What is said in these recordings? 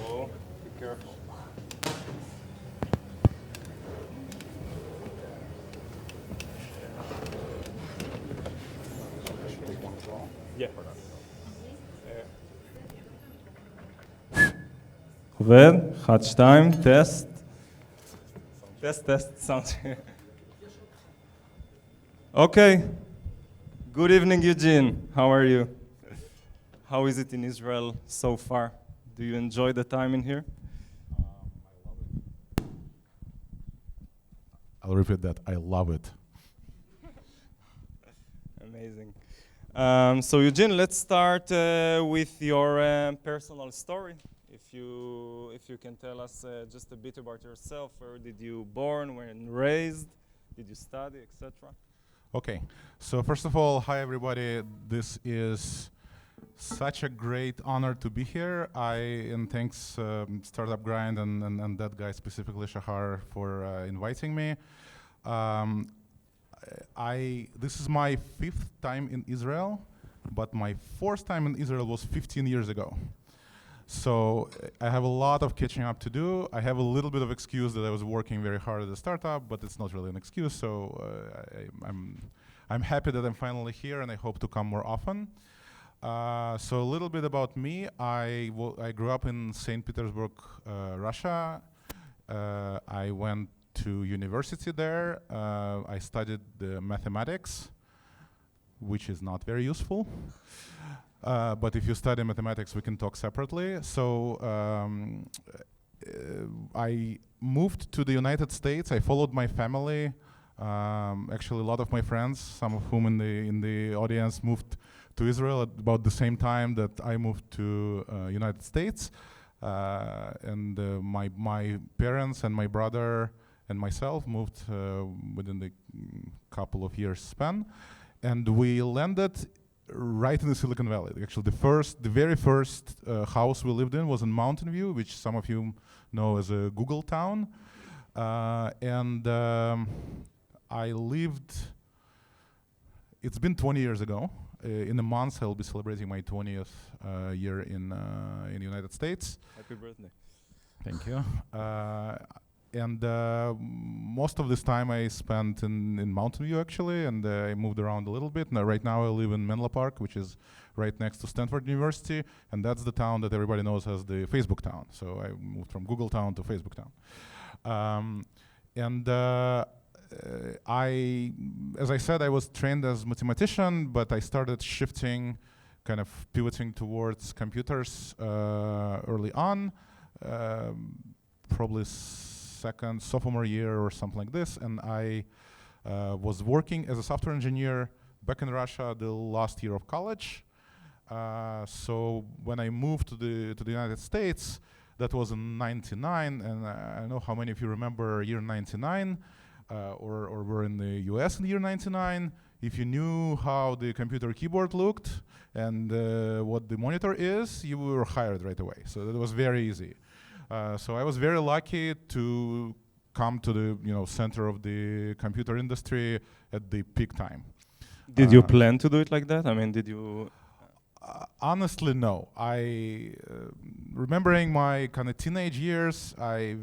Oh, be careful. Yeah. עובד, 1, 2, טסט. טסט, sound. Okay. Good evening, Eugene. How are you? How is it in Israel so far? Do you enjoy the time in here? I'll repeat that. I love it. Amazing. So Eugene, let's start with your personal story. If you can tell us just a bit about yourself. Where did you born? When raised? Did you study, etc.? Okay. So first of all, hi everybody. This is such a great honor to be here. And thanks Startup Grind and that guy specifically, Shahar, for inviting me. This is my 5th time in Israel, but my 4th time in Israel was 15 years ago. So I have a lot of catching up to do. I have a little bit of excuse that I was working very hard at the startup, but it's not really an excuse. So I'm happy that I'm finally here, and I hope to come more often. So a little bit about me. I grew up in St. Petersburg, Russia. I went to university there. I studied mathematics, which is not very useful. But if you study mathematics, we can talk separately. So I moved to the United States. I followed my family. Actually, a lot of my friends, some of whom in the audience, moved to Israel at about the same time that I moved to United States. And my parents and my brother and myself moved within the couple of years span. And we landed right in the Silicon Valley. Actually, the very first house we lived in was in Mountain View, which some of you know as a Google town. I lived, it's been 20 years ago. In a month, I'll be celebrating my 20th year in the United States. Happy birthday. Thank you. Most of this time I spent in Mountain View, actually, and I moved around a little bit. Now, right now I live in Menlo Park, which is right next to Stanford University, and that's the town that everybody knows as the Facebook town. So I moved from Google town to Facebook town. As I said, I was trained as a mathematician, but I started shifting, kind of pivoting towards computers early on, probably sophomore year or something like this, and I was working as a software engineer back in Russia the last year of college. So when I moved to the United States, that was in '99, and I don't know how many of you remember year '99, or were in the US in the year '99. If you knew how the computer keyboard looked and what the monitor is, you were hired right away. So that was very easy. So I was very lucky to come to the center of the computer industry at the peak time. Did you plan to do it like that? I mean, did you? Honestly, no. Remembering my kind of teenage years, I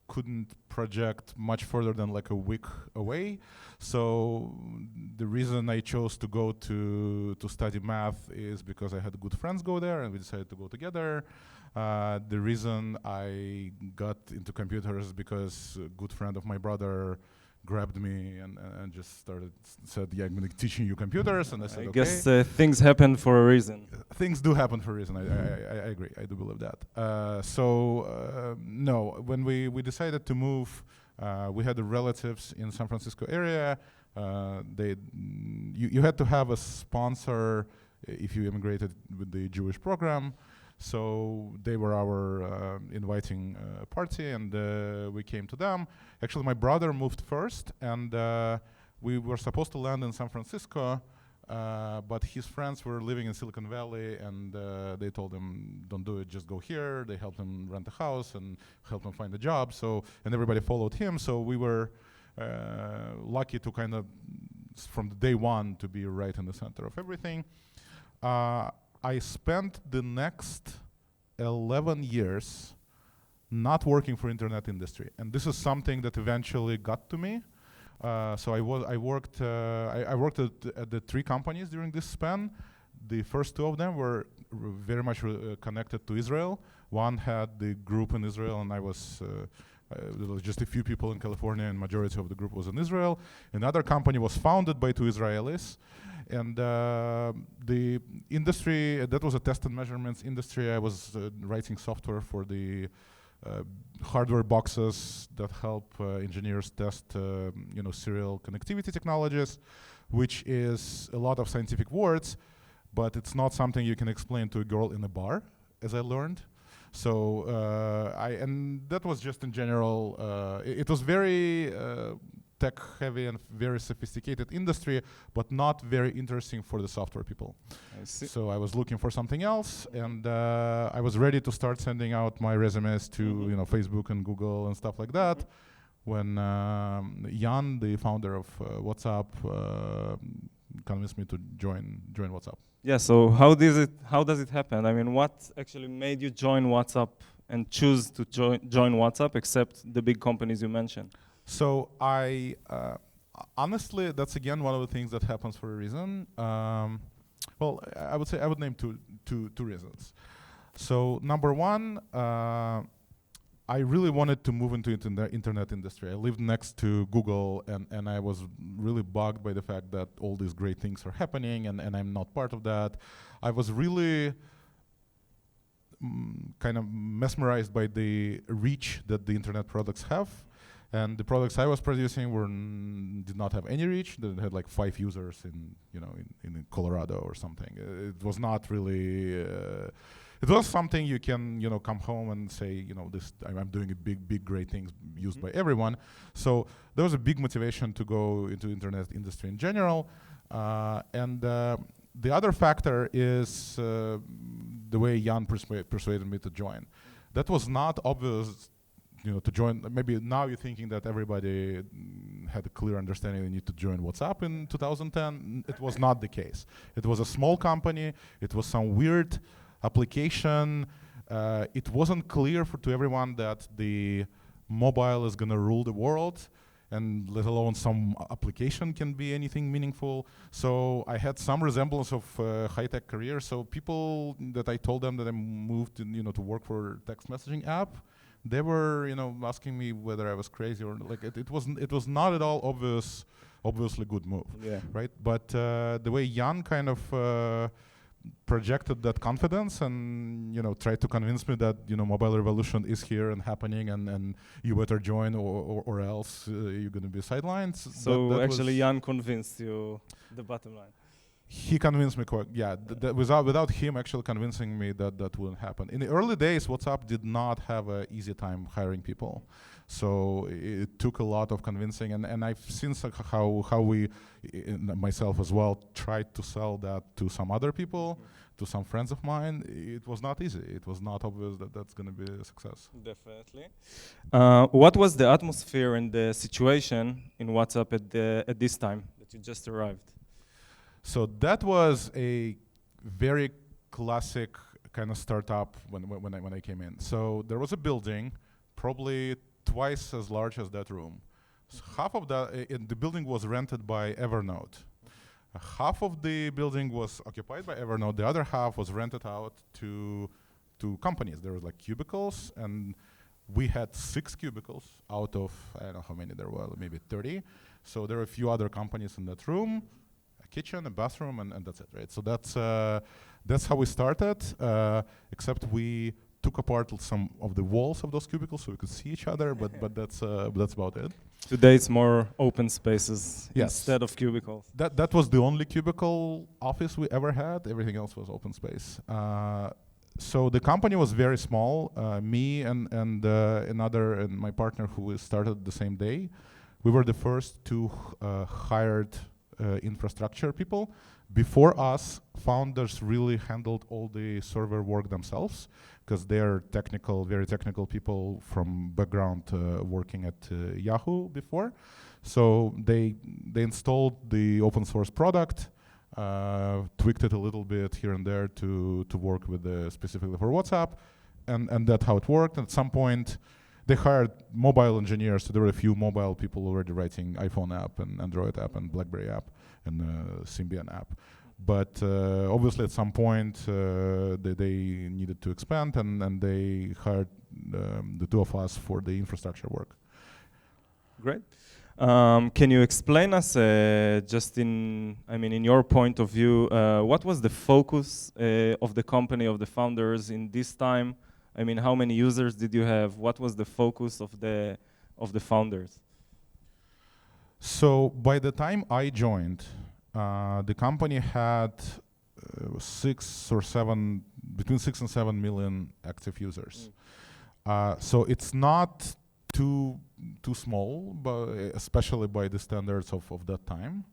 couldn't project much further than like a week away. So the reason I chose to go to study math is because I had good friends go there, and we decided to go together. The reason I got into computers is because a good friend of my brother grabbed me and just said, yeah, I'm going to teach you computers. And I said, I okay. guess things happen for a reason. Things do happen for a reason. I agree. I do believe that. No, when we decided to move, we had the relatives in San Francisco area. You had to have a sponsor if you immigrated with the Jewish program. So they were our inviting party, and we came to them. Actually, my brother moved first, and we were supposed to land in San Francisco, but his friends were living in Silicon Valley, and they told him, don't do it, just go here. They helped him rent a house and helped him find a job. And everybody followed him, so we were lucky to kind of, from day one, to be right in the center of everything. I spent the next 11 years not working for internet industry, and this is something that eventually got to me. So I worked at the 3 companies during this span. The first 2 of them were very much connected to Israel. One had the group in Israel, and I was there was just a few people in California, and majority of the group was in Israel. Another company was founded by 2 Israelis, and the industry, that was a test and measurements industry. I was writing software for the hardware boxes that help engineers test serial connectivity technologies, which is a lot of scientific words, but it's not something you can explain to a girl in a bar, as I learned. So and that was just in general, it was very tech heavy and very sophisticated industry, but not very interesting for the software people. I see. So I was looking for something else, and I was ready to start sending out my resumes to Facebook and Google and stuff like that, when Jan, the founder of WhatsApp, convinced me to join WhatsApp. Yeah, so how does it happen? I mean, what actually made you join WhatsApp and choose to join WhatsApp, except the big companies you mentioned? So I honestly, that's again one of the things that happens for a reason. Well, I would say I would name two reasons. So number one, I really wanted to move into the internet industry. I lived next to Google, and I was really bugged by the fact that all these great things are happening, and I'm not part of that. I was really kind of mesmerized by the reach that the internet products have. And the products I was producing did not have any reach. They had like 5 users in Colorado or something. It was not really. It was something you can come home and say I'm doing a big great things used by everyone. So there was a big motivation to go into internet industry in general, and the other factor is the way Jan persuaded me to join. That was not obvious. To join, maybe now you're thinking that everybody had a clear understanding they need to join WhatsApp in 2010. It was not the case. It was a small company. It was some weird application. It wasn't clear to everyone that the mobile is going to rule the world, and let alone some application can be anything meaningful. So I had some resemblance of high-tech career. So people that I told them that I moved to work for text messaging app, they were, asking me whether I was crazy or like it was not at all obviously good move, right? But the way Jan kind of projected that confidence and tried to convince me that mobile revolution is here and happening, and you better join or else you're gonna be sidelined. So that actually, Jan convinced you. The bottom line. He convinced me quite, without him actually convincing me that wouldn't happen. In the early days, WhatsApp did not have an easy time hiring people. So it took a lot of convincing, and I've seen how we, myself as well, tried to sell that to some other people, to some friends of mine. It was not easy. It was not obvious that that's going to be a success. Definitely. What was the atmosphere and the situation in WhatsApp at this time that you just arrived? So that was a very classic kind of startup when I came in. So there was a building, probably twice as large as that room. So half of the building was rented by Evernote. Half of the building was occupied by Evernote. The other half was rented out to companies. There was like cubicles, and we had 6 cubicles out of, I don't know how many there were, maybe 30. So there were a few other companies in that room. Kitchen, a bathroom, and that's it, right? So that's how we started, except we took apart some of the walls of those cubicles so we could see each other, but that's about it. Today it's more open spaces instead of cubicles. That was the only cubicle office we ever had. Everything else was open space. So the company was very small. Me and my partner who started the same day, we were the first 2 hired infrastructure people. Before us, founders really handled all the server work themselves because they're very technical people from background working at Yahoo before. So they installed the open source product, tweaked it a little bit here and there to work with specifically for WhatsApp, and that's how it worked. At some point, they hired mobile engineers, so there were a few mobile people already writing iPhone app and Android app and BlackBerry app and Symbian app. But obviously, at some point, they needed to expand, and they hired the two of us for the infrastructure work. Great. Can you explain us, just in your point of view, what was the focus of the company, of the founders in this time? I mean, how many users did you have? What was the focus of the founders? So by the time I joined, the company had between 6 and 7 million active users. So it's not too small, but especially by the standards of that time.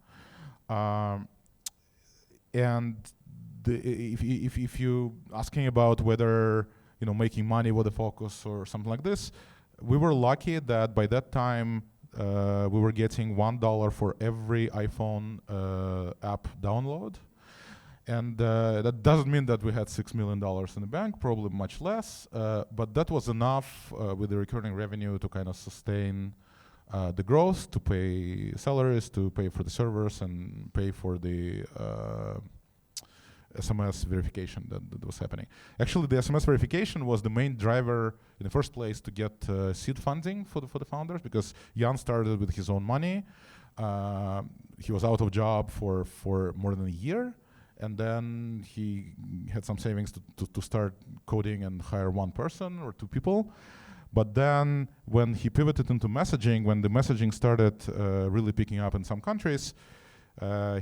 And if you asking about whether making money was the focus or something like this, we were lucky that by that time we were getting $1 for every iPhone app download. And that doesn't mean that we had $6 million in the bank, probably much less, but that was enough with the recurring revenue to kind of sustain the growth, to pay salaries, to pay for the servers, and pay for the SMS verification that was happening. Actually, the SMS verification was the main driver in the first place to get seed funding for the founders, because Jan started with his own money. He was out of job for more than a year. And then he had some savings to start coding and hire one person or two people. But then when he pivoted into messaging, when the messaging started really picking up in some countries,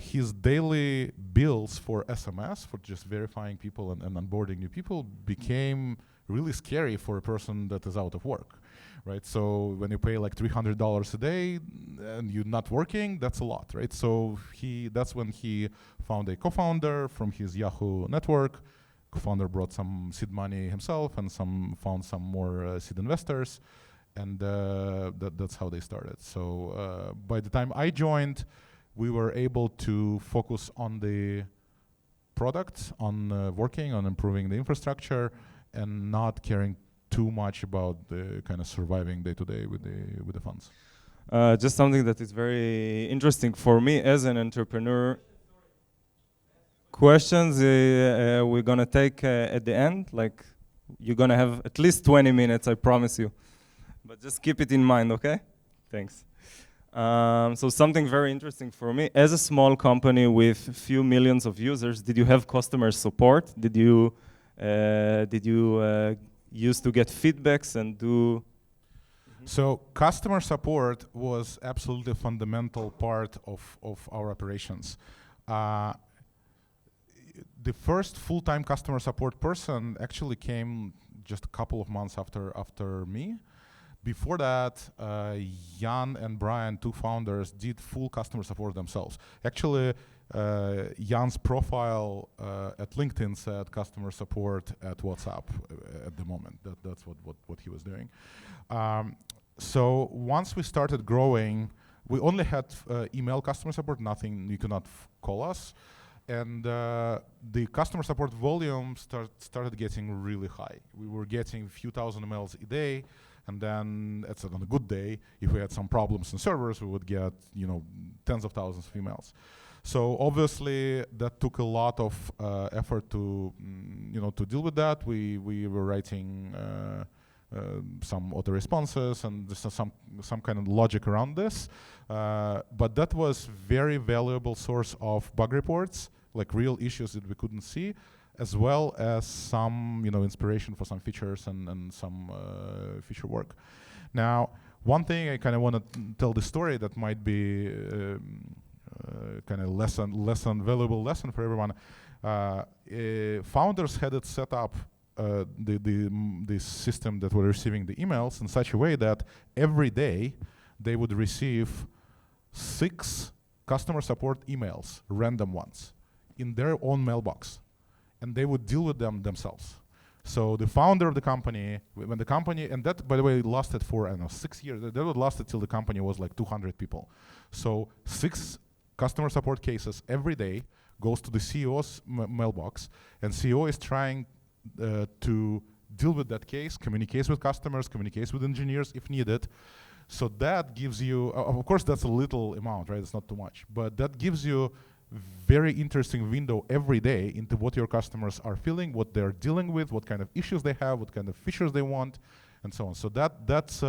his daily bills for SMS, for just verifying people and onboarding new people, became really scary for a person that is out of work. Right, so when you pay like $300 a day and you're not working, that's a lot, right? So that's when he found a co-founder from his Yahoo network. Co-founder brought some seed money himself and found some more seed investors, and that's how they started. So by the time I joined, we were able to focus on the product, on working, on improving the infrastructure, and not caring too much about the kind of surviving day to day with the funds. Just something that is very interesting for me as an entrepreneur. Questions we're gonna take at the end. Like, you're gonna have at least 20 minutes, I promise you. But just keep it in mind, okay? Thanks. So something very interesting for me, as a small company with a few millions of users, did you have customer support? Did you used to get feedbacks and do? So customer support was absolutely a fundamental part of our operations. The first full-time customer support person actually came just a couple of months after me. Before that, Jan and Brian, two founders, did full customer support themselves. Actually, Jan's profile at LinkedIn said customer support at WhatsApp at the moment. That's what he was doing. So once we started growing, we only had email customer support, nothing, you could not call us. And the customer support volume started getting really high. We were getting a few thousand emails a day. And then, on a good day, if we had some problems in servers, we would get tens of thousands of emails. So obviously, that took a lot of effort to deal with that. We were writing some auto responses and some kind of logic around this. But that was very valuable source of bug reports, like real issues that we couldn't see, as well as some inspiration for some features and some feature work. Now, one thing I kind of want to tell the story that might be kind of valuable lesson for everyone. Founders had it set up the system that were receiving the emails in such a way that every day they would receive 6 customer support emails, random ones, in their own mailbox. And they would deal with them themselves. So the founder of the company, when the company, and that, by the way, lasted for, 6 years. That would last till the company was like 200 people. So 6 customer support cases every day goes to the CEO's mailbox, and CEO is trying to deal with that case, communicates with customers, communicates with engineers if needed. So that gives you, of course that's a little amount, right? It's not too much, but that gives you very interesting window every day into what your customers are feeling, what they're dealing with, what kind of issues they have, what kind of features they want, and so on. So that's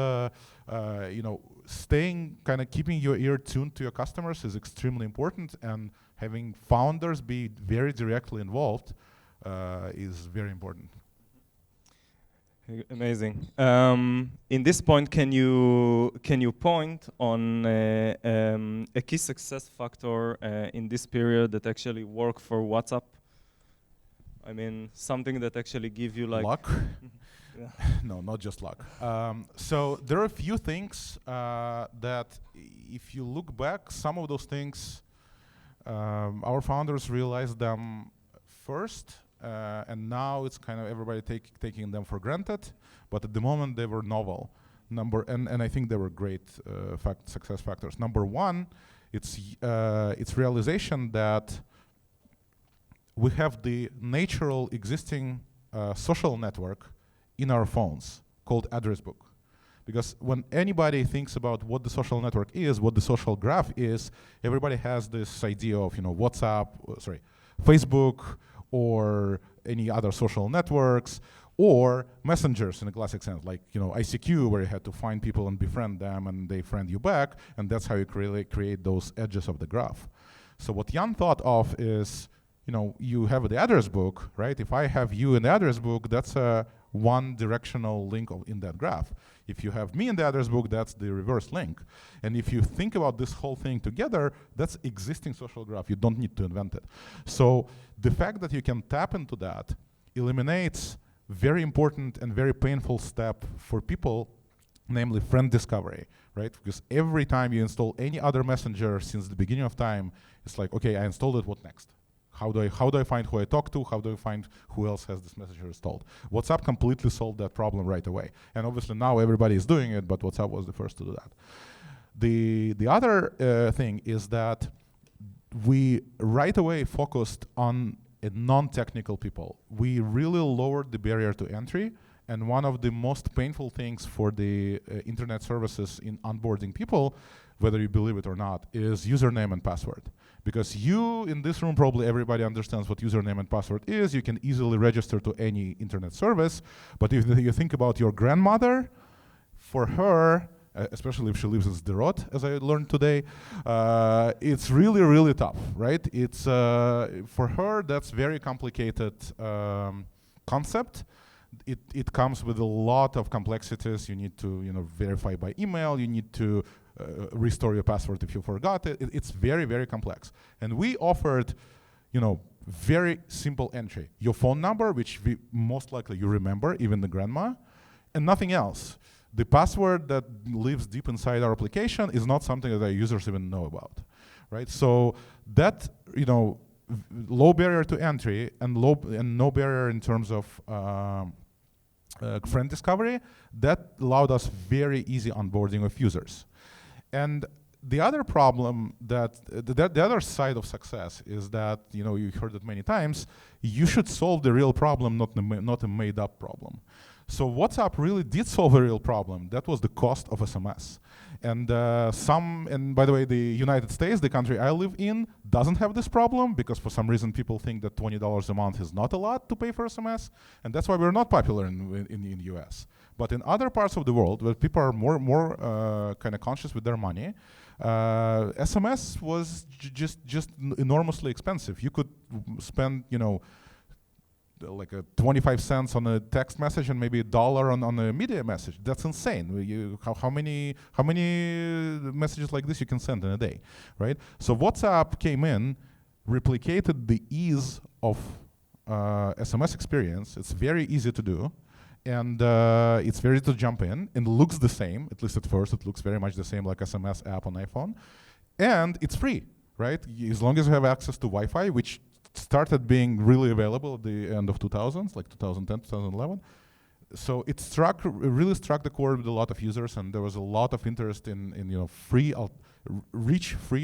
staying kind of keeping your ear tuned to your customers is extremely important, and having founders be very directly involved is very important. Amazing. In this point, can you point on a key success factor in this period that actually worked for WhatsApp? I mean, something that actually give you like luck. Yeah. No, not just luck. So there are a few things that, if you look back, some of those things our founders realized them first. And now it's kind of everybody taking them for granted, but at the moment they were novel. And I think they were great success factors. Number one, it's realization that we have the natural existing social network in our phones called address book. Because when anybody thinks about what the social network is, what the social graph is, everybody has this idea of WhatsApp, Facebook, or any other social networks, or messengers in a classic sense, like ICQ, where you had to find people and befriend them, and they friend you back, and that's how you create those edges of the graph. So what Jan thought of is, you have the address book, right? If I have you in the address book, that's a one-directional link in that graph. If you have me in the address book, that's the reverse link. And if you think about this whole thing together, that's existing social graph. You don't need to invent it. So the fact that you can tap into that eliminates very important and very painful step for people, namely friend discovery, right? Because every time you install any other messenger since the beginning of time, it's like, okay, I installed it, what next? How do I find who I talk to? How do I find who else has this messenger installed? WhatsApp completely solved that problem right away. And obviously now everybody is doing it, but WhatsApp was the first to do that. The other thing is that we right away focused on non-technical people. We really lowered the barrier to entry, and one of the most painful things for the internet services in onboarding people, whether you believe it or not, is username and password. Because you, in this room, probably everybody understands what username and password is. You can easily register to any internet service. But if you think about your grandmother, for her, especially if she lives in Sderot, as I learned today, it's really, really tough, right? It's for her, that's very complicated concept. It comes with a lot of complexities. You need to verify by email. You need to restore your password if you forgot it. It's very, very complex. And we offered, very simple entry. Your phone number, which most likely you remember, even the grandma, and nothing else. The password that lives deep inside our application is not something that our users even know about, right? So that, low barrier to entry and no barrier in terms of friend discovery, that allowed us very easy onboarding of users. And the other problem the other side of success is that, you heard it many times, you should solve the real problem, not a made up problem. So WhatsApp really did solve a real problem. That was the cost of SMS. And by the way, the United States, the country I live in, doesn't have this problem because for some reason people think that $20 a month is not a lot to pay for SMS, and that's why we're not popular in the US. But in other parts of the world where people are more kind of conscious with their money, SMS was just enormously expensive. You could spend, like 25 cents on a text message and maybe $1 on a media message. That's insane. How many messages like this you can send in a day, right? So WhatsApp came in, replicated the ease of SMS experience. It's very easy to do, and it's very easy to jump in, and looks the same, at least at first. It looks very much the same like SMS app on iPhone, and it's free, right? As long as you have access to Wi-Fi, which started being really available at the end of 2000s, like 2010, 2011. So it really struck the chord with a lot of users, and there was a lot of interest in free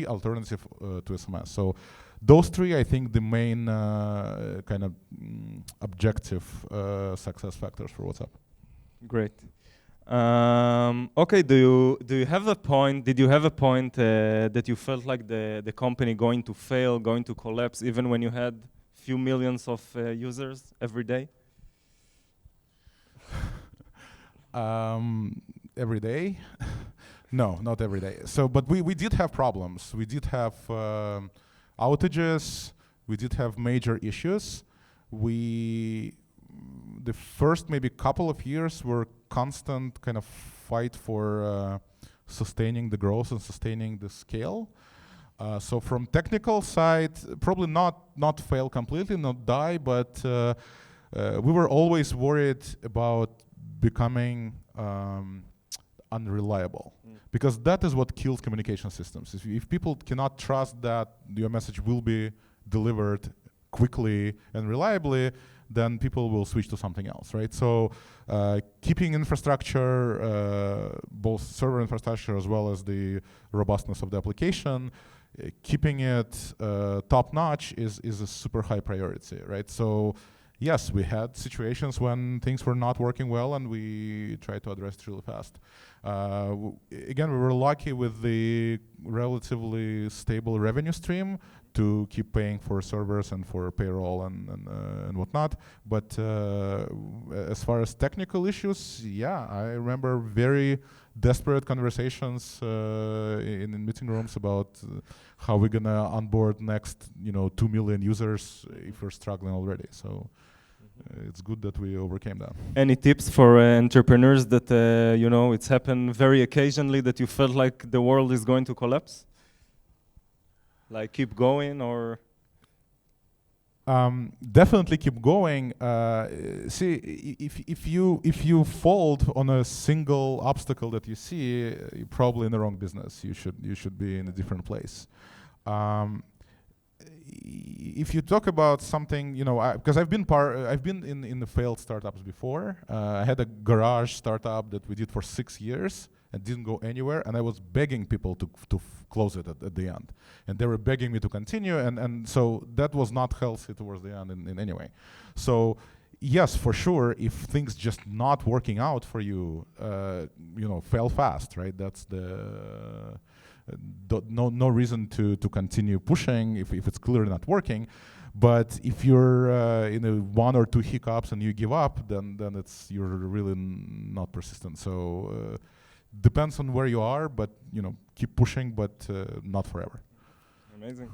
alternative to SMS. So those three, I think, the main kind of objective success factors for WhatsApp. Great. Okay, do you have a point? Did you have a point that you felt like the company going to fail, going to collapse, even when you had few millions of users every day? Every day? No, not every day. So, but we did have problems. We did have outages. We did have major issues. The first maybe couple of years were constant kind of fight for sustaining the growth and sustaining the scale. So from technical side, probably not fail completely, not die, but we were always worried about becoming unreliable, because that is what kills communication systems. If people cannot trust that your message will be delivered quickly and reliably, then people will switch to something else, right? So keeping infrastructure, both server infrastructure as well as the robustness of the application, keeping it top-notch is a super high priority, right? So yes, we had situations when things were not working well, and we tried to address it really fast. Again, we were lucky with the relatively stable revenue stream to keep paying for servers and for payroll and whatnot. But as far as technical issues, yeah, I remember very desperate conversations in meeting rooms about how we're gonna onboard next, 2 million users if we're struggling already. So it's good that we overcame that. Any tips for entrepreneurs that it's happened very occasionally that you felt like the world is going to collapse? Like keep going, or? Definitely keep going. See, if you fold on a single obstacle that you see, you're probably in the wrong business. You should be in a different place. If you talk about something, because I've been in the failed startups before. I had a garage startup that we did for 6 years and didn't go anywhere, and I was begging people to close it at the end, and they were begging me to continue, and so that was not healthy towards the end in any way. So yes, for sure, if things just not working out for you, fail fast, right? That's the no reason to continue pushing if it's clearly not working. But if you're in a 1 or 2 hiccups and you give up, then you're really not persistent. So depends on where you are, but keep pushing, but not forever. Amazing.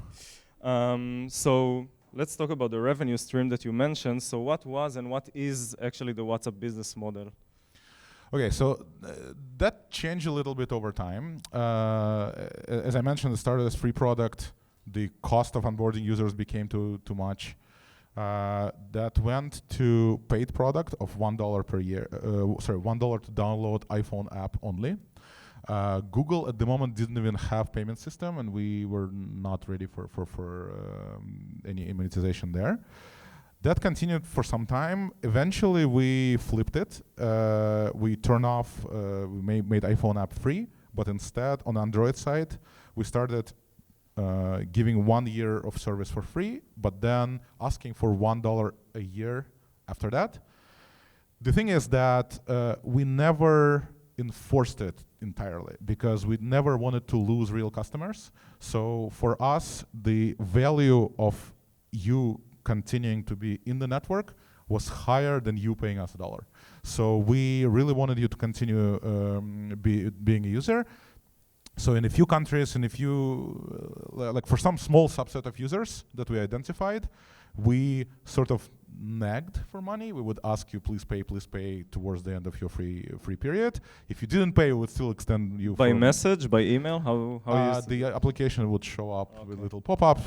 So let's talk about the revenue stream that you mentioned. So what was and what is actually the WhatsApp business model? Okay, so that changed a little bit over time. As I mentioned, it started as free product. The cost of onboarding users became too much. That went to paid product of $1 per year. $1 to download iPhone app only. Google at the moment didn't even have payment system, and we were not ready for any monetization there. That continued for some time. Eventually, we flipped it. We made iPhone app free, but instead, on the Android side, we started giving 1 year of service for free, but then asking for $1 a year after that. The thing is that we never enforced it entirely because we never wanted to lose real customers. So for us, the value of you continuing to be in the network was higher than you paying us $1. So we really wanted you to continue being a user. So in a few countries, and like for some small subset of users that we identified, we sort of nagged for money. We would ask you, please pay towards the end of your free period. If you didn't pay, we would still extend you by message, by email. How the application would show up with a little pop-up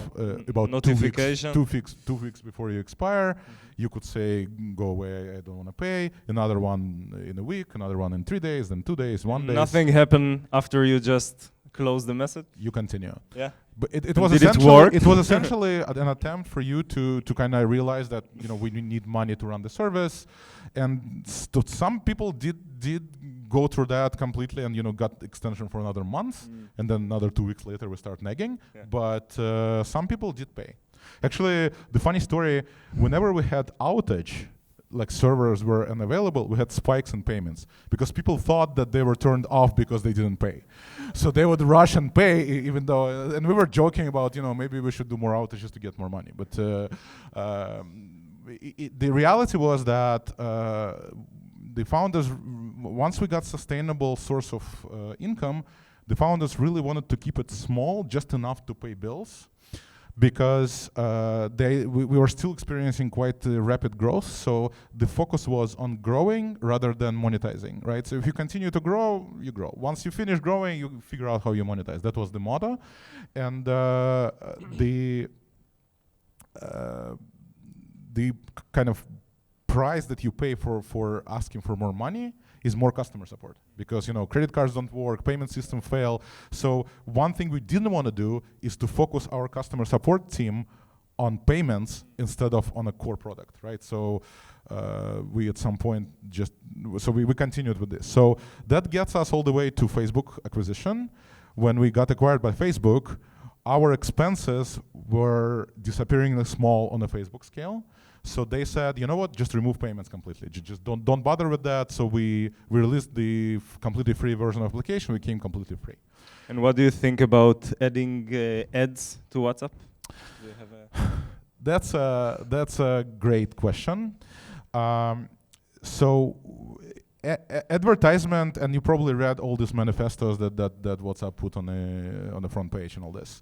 about notification. 2 weeks before you expire. You could say, go away, I don't want to pay. Another one in a week, another one in 3 days, then 2 days, 1 day. Nothing happened after you just close the message? You continue. Yeah. But it was essentially an attempt for you to kind of realize that we need money to run the service, and some people did go through that completely and got extension for another month, and then another 2 weeks later we start nagging. Yeah. But some people did pay. Actually, the funny story, whenever we had outage, like servers were unavailable, we had spikes in payments because people thought that they were turned off because they didn't pay. So they would rush and pay even though, and we were joking about, maybe we should do more outages to get more money. But the reality was that the founders, once we got sustainable source of income, the founders really wanted to keep it small, just enough to pay bills, because we were still experiencing quite rapid growth. So the focus was on growing rather than monetizing, right? So if you continue to grow, you grow. Once you finish growing, you figure out how you monetize. That was the motto. And the kind of price that you pay for asking for more money is more customer support, because credit cards don't work, payment system fail. So one thing we didn't want to do is to focus our customer support team on payments instead of on a core product, right? So we at some point we continued with this. So that gets us all the way to Facebook acquisition. When we got acquired by Facebook, our expenses were disappearing small on a Facebook scale. So they said, you know what, just remove payments completely. Just don't bother with that. So we released the completely free version of application. We came completely free. And what do you think about adding ads to WhatsApp? Do you have That's a great question. So advertisement, and you probably read all these manifestos that WhatsApp put on the front page and all this.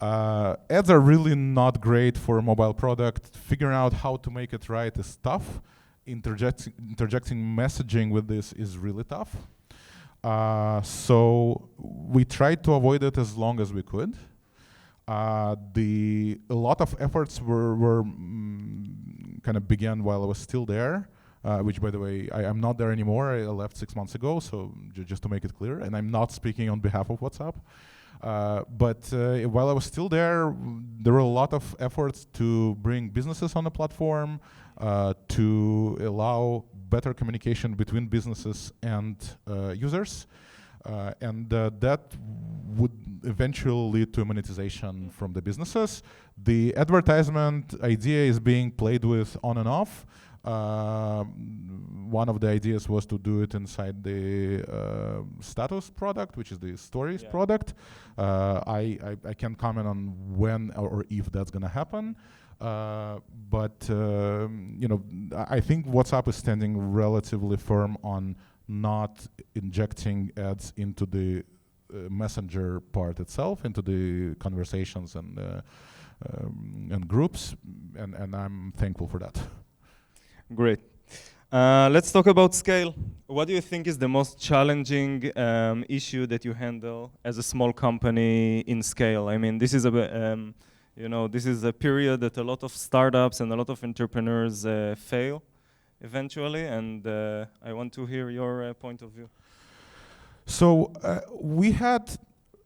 Ads are really not great for a mobile product. Figuring out how to make it right is tough. Interjecting messaging with this is really tough. So we tried to avoid it as long as we could. A lot of efforts were kind of began while I was still there, which, by the way, I'm not there anymore. I left 6 months ago, so just to make it clear, and I'm not speaking on behalf of WhatsApp. But while I was still there were a lot of efforts to bring businesses on the platform, to allow better communication between businesses and users. And that would eventually lead to monetization from the businesses. The advertisement idea is being played with on and off. One of the ideas was to do it inside the status product, which is the stories product. I can't comment on when or if that's going to happen. But I think WhatsApp is standing relatively firm on not injecting ads into the messenger part itself, into the conversations and groups, and I'm thankful for that. Great. Let's talk about scale. What do you think is the most challenging issue that you handle as a small company in scale? I mean, this is this is a period that a lot of startups and a lot of entrepreneurs fail eventually, and I want to hear your point of view. So we had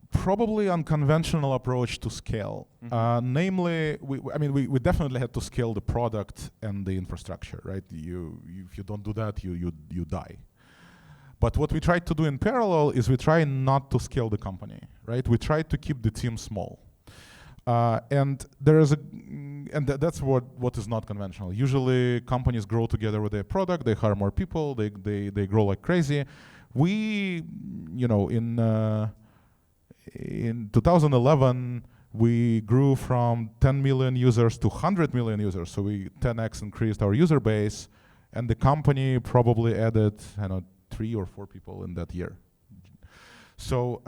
probably unconventional approach to scale. Namely, we definitely had to scale the product and the infrastructure, right? If you don't do that, you die. But what we tried to do in parallel is we try not to scale the company, right? We try to keep the team small. And that's what is not conventional. Usually companies grow together with their product, they hire more people, they grow like crazy. We, in 2011, we grew from 10 million users to 100 million users. So we 10x increased our user base, and the company probably added, 3 or 4 people in that year. So,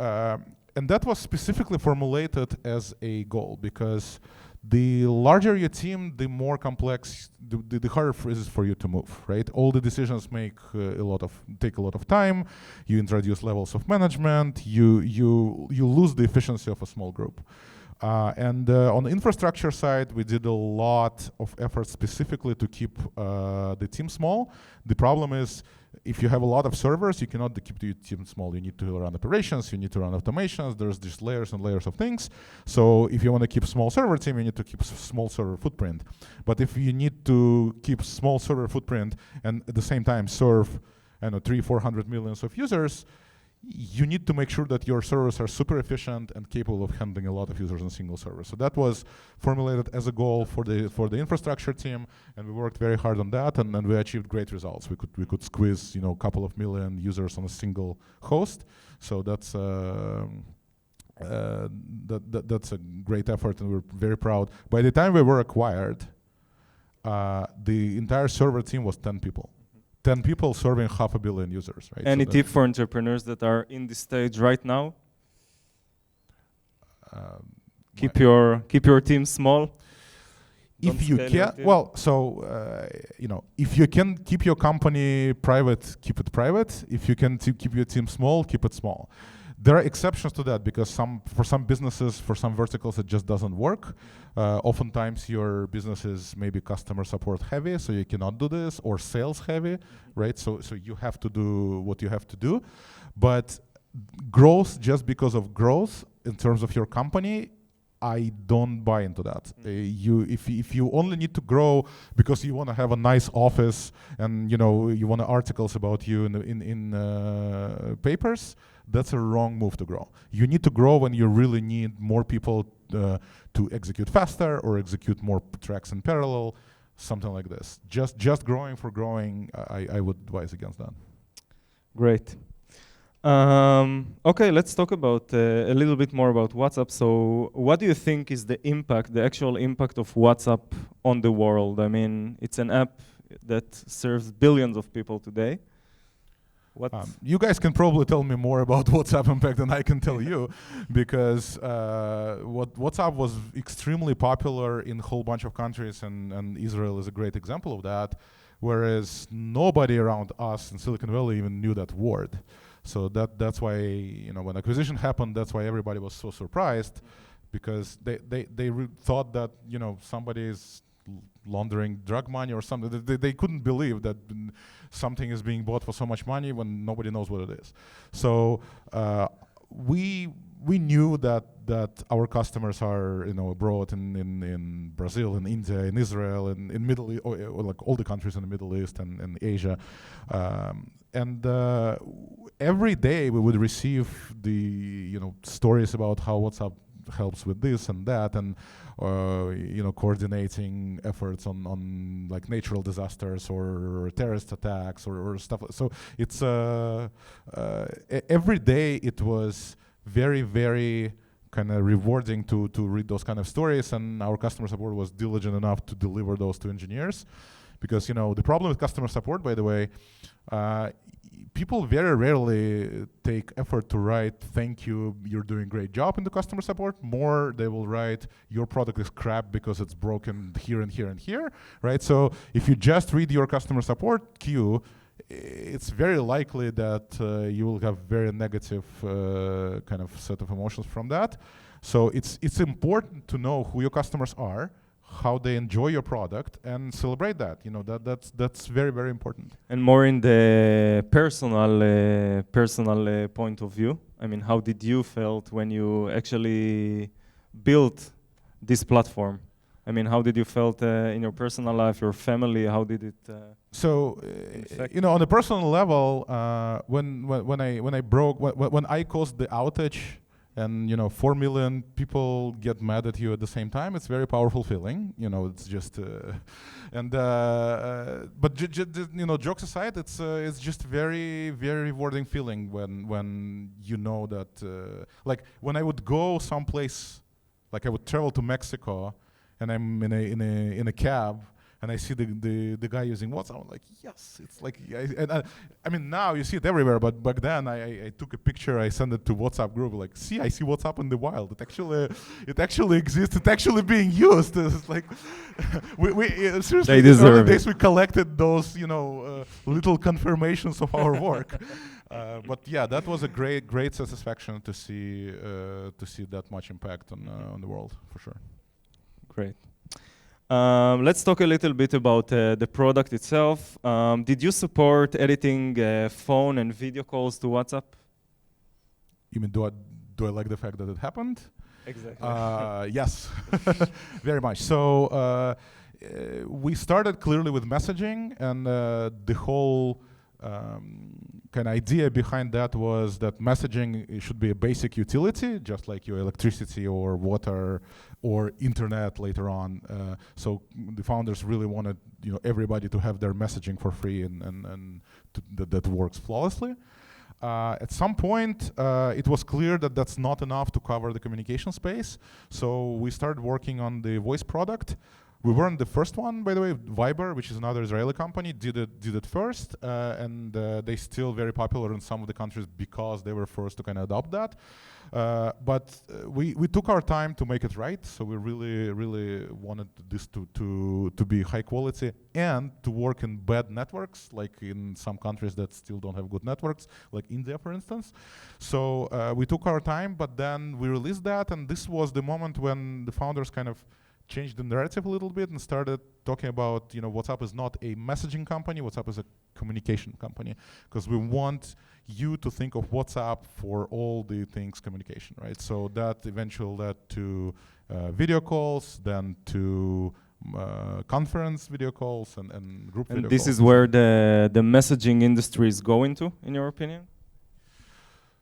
and that was specifically formulated as a goal, because the larger your team, the more complex, the harder it is for you to move, right? All the decisions take a lot of time. You introduce levels of management. You lose the efficiency of a small group. And on the infrastructure side, we did a lot of effort specifically to keep the team small. The problem is, if you have a lot of servers, you cannot keep the team small. You need to run operations, you need to run automations, there's just layers and layers of things. So if you want to keep small server team, you need to keep small server footprint. But if you need to keep small server footprint and at the same time serve I know 300-400 millions of users, you need to make sure that your servers are super efficient and capable of handling a lot of users on a single server. So that was formulated as a goal for the infrastructure team, and we worked very hard on that, and we achieved great results. We could squeeze a couple of million users on a single host. So that's that's a great effort, and we're very proud. By the time we were acquired, the entire server team was 10 people. 10 people serving 500 million users, right? Any tip for entrepreneurs that are in this stage right now? Keep your team small. If you can, well, so if you can keep your company private, keep it private. If you can keep your team small, keep it small. There are exceptions to that because for some businesses, for some verticals, it just doesn't work. Oftentimes, your business is maybe customer support heavy, so you cannot do this, or sales heavy, right? So you have to do what you have to do. But growth, just because of growth, in terms of your company, I don't buy into that. If you only need to grow because you want to have a nice office and you want articles about you in papers, that's a wrong move to grow. You need to grow when you really need more people to execute faster or execute more tracks in parallel, something like this. Just growing for growing, I would advise against that. Great. Okay, let's talk about a little bit more about WhatsApp. So what do you think is the actual impact of WhatsApp on the world? I mean, it's an app that serves billions of people today. You guys can probably tell me more about WhatsApp impact than I can tell you, because WhatsApp was extremely popular in a whole bunch of countries, and Israel is a great example of that, whereas nobody around us in Silicon Valley even knew that word. So that's why, when acquisition happened, that's why everybody was so surprised, because they thought that, somebody is laundering drug money or something. They couldn't believe that something is being bought for so much money when nobody knows what it is. So we knew that our customers are abroad in Brazil, in India, in Israel, in Middle East, or like all the countries in the Middle East and Asia, and every day we would receive the stories about how WhatsApp helps with this and that, and coordinating efforts on like natural disasters or terrorist attacks or stuff. So it's every day it was very, very kind of rewarding to read those kind of stories, and our customer support was diligent enough to deliver those to engineers, because the problem with customer support, by the way, people very rarely take effort to write "thank you, you're doing a great job" in the customer support. More, they will write "your product is crap because it's broken here and here and here," right? So if you just read your customer support queue, it's very likely that you will have very negative kind of set of emotions from that. So it's important to know who your customers are, how they enjoy your product, and celebrate that. That's very, very important. And more in the personal point of view. I mean, how did you felt when you actually built this platform? I mean, how did you felt in your personal life, your family? How did it? On a personal level, when I caused the outage, and 4 million people get mad at you at the same time, it's a very powerful feeling. It's just, but jokes aside, it's just very, very rewarding feeling when you know that, like when I would go someplace, like I would travel to Mexico, and I'm in a cab, and I see the guy using WhatsApp. I'm like, yes, it's like, I mean, now you see it everywhere, but back then I took a picture, I sent it to WhatsApp group, like, see, I see WhatsApp in the wild. It actually exists. It's actually being used. It's like, we seriously, they deserve days we collected those, little confirmations of our work. But yeah, that was a great satisfaction to see that much impact on the world, for sure. Great. Let's talk a little bit about the product itself. Did you support editing phone and video calls to WhatsApp? You mean, do I like the fact that it happened? Exactly. Yes, very much. So we started clearly with messaging, and the whole kind of idea behind that was that messaging it should be a basic utility, just like your electricity or water or internet later on. So the founders really wanted everybody to have their messaging for free and that works flawlessly. At some point, it was clear that that's not enough to cover the communication space. So we started working on the voice product. We weren't the first one, by the way. Viber, which is another Israeli company, did it first, and they're still very popular in some of the countries because they were first to kind of adopt that. But we took our time to make it right. So we really wanted this to be high quality and to work in bad networks, like in some countries that still don't have good networks, like India, for instance. So we took our time, but then we released that, and this was the moment when the founders kind of changed the narrative a little bit and started talking about, WhatsApp is not a messaging company, WhatsApp is a communication company, because we want you to think of WhatsApp for all the things communication, right? So that eventually led to video calls, then to conference video calls and group video calls. And this is where the messaging industry is going to, in your opinion?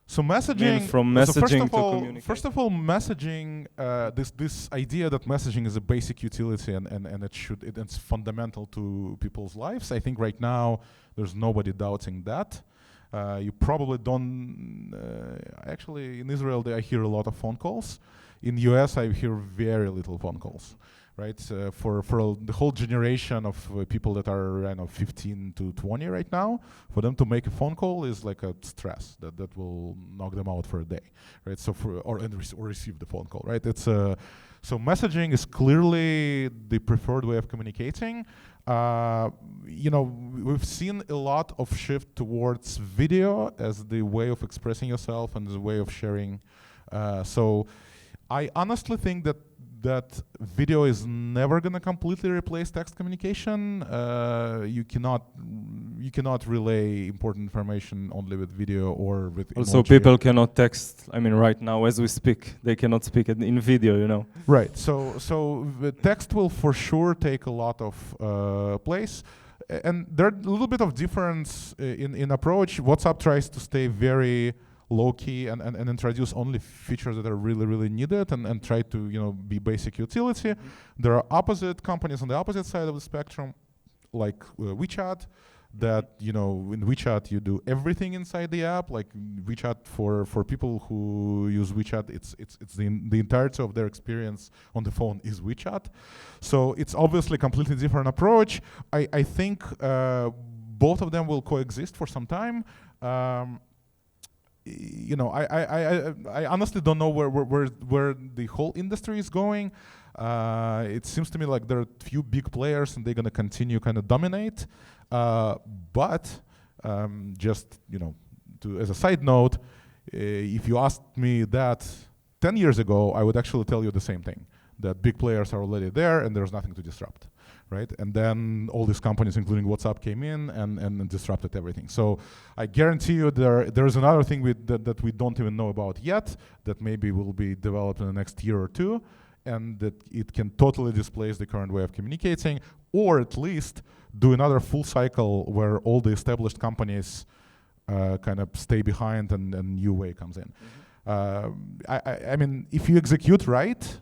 So messaging, from messaging to communication. First of all, messaging, this idea that messaging is a basic utility and it's fundamental to people's lives. I think right now there's nobody doubting that. You probably don't. Actually, in Israel, I hear a lot of phone calls. In the US, I hear very little phone calls. Right, for the whole generation of people that are 15 to 20 right now, for them to make a phone call is like a stress that will knock them out for a day, right? So or receive the phone call, right? It's so messaging is clearly the preferred way of communicating. We've seen a lot of shift towards video as the way of expressing yourself and the way of sharing. So I honestly think that video is never going to completely replace text communication. You cannot relay important information only with video or with also emoji. People cannot text. I mean, right now as we speak, they cannot speak in video. Right. So the text will for sure take a lot of place. And there's a little bit of difference in approach. WhatsApp tries to stay very low-key and introduce only features that are really needed and try to be basic utility. There are opposite companies on the opposite side of the spectrum, like WeChat, that in WeChat you do everything inside the app. Like WeChat for people who use WeChat, it's the entirety of their experience on the phone is WeChat. So it's obviously a completely different approach. I think both of them will coexist for some time. I honestly don't know where the whole industry is going. It seems to me like there are a few big players and they're going to continue kind of dominate. But just as a side note, if you asked me that 10 years ago, I would actually tell you the same thing, that big players are already there and there's nothing to disrupt. Right, and then all these companies, including WhatsApp, came in and disrupted everything. So I guarantee you there's another thing that we don't even know about yet that maybe will be developed in the next year or two, and that it can totally displace the current way of communicating, or at least do another full cycle where all the established companies kind of stay behind and a new way comes in. I mean, if you execute right,